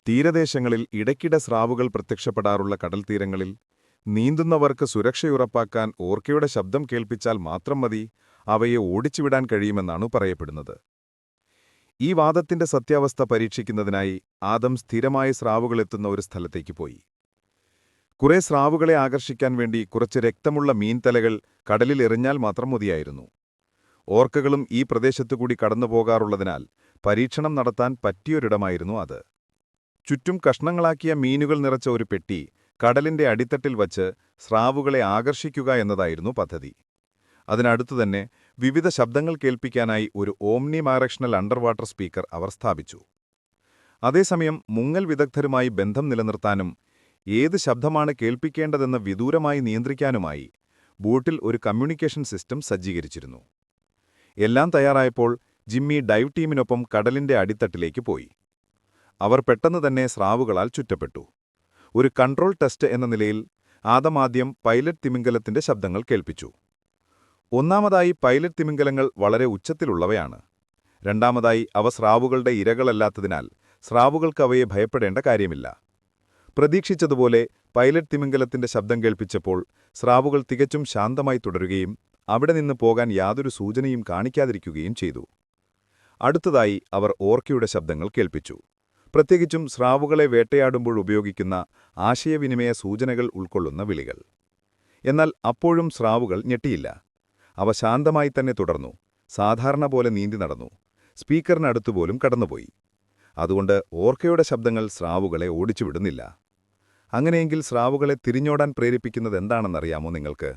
തീരദേശങ്ങളിൽ ഇടയ്ക്കിടെ സ്രാവുകൾ പ്രത്യക്ഷപ്പെടാറുള്ള കടൽത്തീരങ്ങളിൽ നീന്തുന്നവർക്ക് സുരക്ഷയുറപ്പാക്കാൻ ഓർക്കയുടെ ശബ്ദം കേൾപ്പിച്ചാൽ മാത്രം മതി അവയെ ഓടിച്ചുവിടാൻ കഴിയുമെന്നാണ് പറയപ്പെടുന്നത്. ഈ വാദത്തിന്റെ സത്യാവസ്ഥ പരീക്ഷിക്കുന്നതിനായി ആദം സ്ഥിരമായി സ്രാവുകളെത്തുന്ന ഒരു സ്ഥലത്തേക്ക് പോയി. കുറെ സ്രാവുകളെ ആകർഷിക്കാൻ വേണ്ടി കുറച്ച് രക്തമുള്ള മീൻതലകൾ കടലിൽ എറിഞ്ഞാൽ മാത്രം മതിയായിരുന്നു. ഓർക്കകളും ഈ പ്രദേശത്തുകൂടി കടന്നുപോകാറുള്ളതിനാൽ പരീക്ഷണം നടത്താൻ പറ്റിയൊരിടമായിരുന്നു അത്. ചുറ്റും കഷ്ണങ്ങളാക്കിയ മീനുകൾ നിറച്ച ഒരു പെട്ടി കടലിന്റെ അടിത്തട്ടിൽ വച്ച് സ്രാവുകളെ ആകർഷിക്കുക എന്നതായിരുന്നു പദ്ധതി. അതിനടുത്തുതന്നെ വിവിധ ശബ്ദങ്ങൾ കേൾപ്പിക്കാനായി ഒരു omni directional under water speaker അവർ സ്ഥാപിച്ചു. അതേസമയം മുങ്ങൽ വിദഗ്ധരുമായി ബന്ധം നിലനിർത്താനും ഏത് ശബ്ദമാണ് കേൾപ്പിക്കേണ്ടതെന്ന് വിദൂരമായി നിയന്ത്രിക്കാനുമായി ബോട്ടിൽ ഒരു കമ്മ്യൂണിക്കേഷൻ സിസ്റ്റം സജ്ജീകരിച്ചിരുന്നു. എല്ലാം തയ്യാറായപ്പോൾ ജിമ്മി ഡൈവ് ടീമിനൊപ്പം കടലിന്റെ അടിത്തട്ടിലേക്ക് പോയി. അവർ പെട്ടെന്ന് തന്നെ സ്രാവുകളാൽ ചുറ്റപ്പെട്ടു. ഒരു കൺട്രോൾ ടെസ്റ്റ് എന്ന നിലയിൽ ആദ്യം പൈലറ്റ് തിമിംഗലത്തിന്റെ ശബ്ദങ്ങൾ കേൾപ്പിച്ചു. ഒന്നാമതായി പൈലറ്റ് തിമിംഗലങ്ങൾ വളരെ ഉച്ചത്തിലുള്ളവയാണ്. രണ്ടാമതായി അവ സ്രാവുകളുടെ ഇരകളല്ലാത്തതിനാൽ സ്രാവുകൾക്ക് അവയെ ഭയപ്പെടേണ്ട കാര്യമില്ല. പ്രതീക്ഷിച്ചതുപോലെ പൈലറ്റ് തിമിംഗലത്തിന്റെ ശബ്ദം കേൾപ്പിച്ചപ്പോൾ സ്രാവുകൾ തികച്ചും ശാന്തമായി തുടരുകയും അവിടെ നിന്ന് പോകാൻ യാതൊരു സൂചനയും കാണിക്കാതിരിക്കുകയും ചെയ്തു. അടുത്തതായി അവർ ഓർക്കയുടെ ശബ്ദങ്ങൾ കേൾപ്പിച്ചു, പ്രത്യേകിച്ചും സ്രാവുകളെ വേട്ടയാടുമ്പോൾ ഉപയോഗിക്കുന്ന ആശയവിനിമയ സൂചനകൾ ഉൾക്കൊള്ളുന്ന വിളികൾ. എന്നാൽ അപ്പോഴും സ്രാവുകൾ ഞെട്ടിയില്ല. അവ ശാന്തമായി തന്നെ തുടർന്നു, സാധാരണ പോലെ നീന്തി നടന്നു, സ്പീക്കറിനടുത്തുപോലും കടന്നുപോയി. അതുകൊണ്ട് ഓർക്കയുടെ ശബ്ദങ്ങൾ സ്രാവുകളെ ഓടിച്ചുവിടുന്നില്ല. അങ്ങനെയെങ്കിൽ സ്രാവുകളെ തിരിഞ്ഞോടാൻ പ്രേരിപ്പിക്കുന്നതെന്താണെന്നറിയാമോ നിങ്ങൾക്ക്?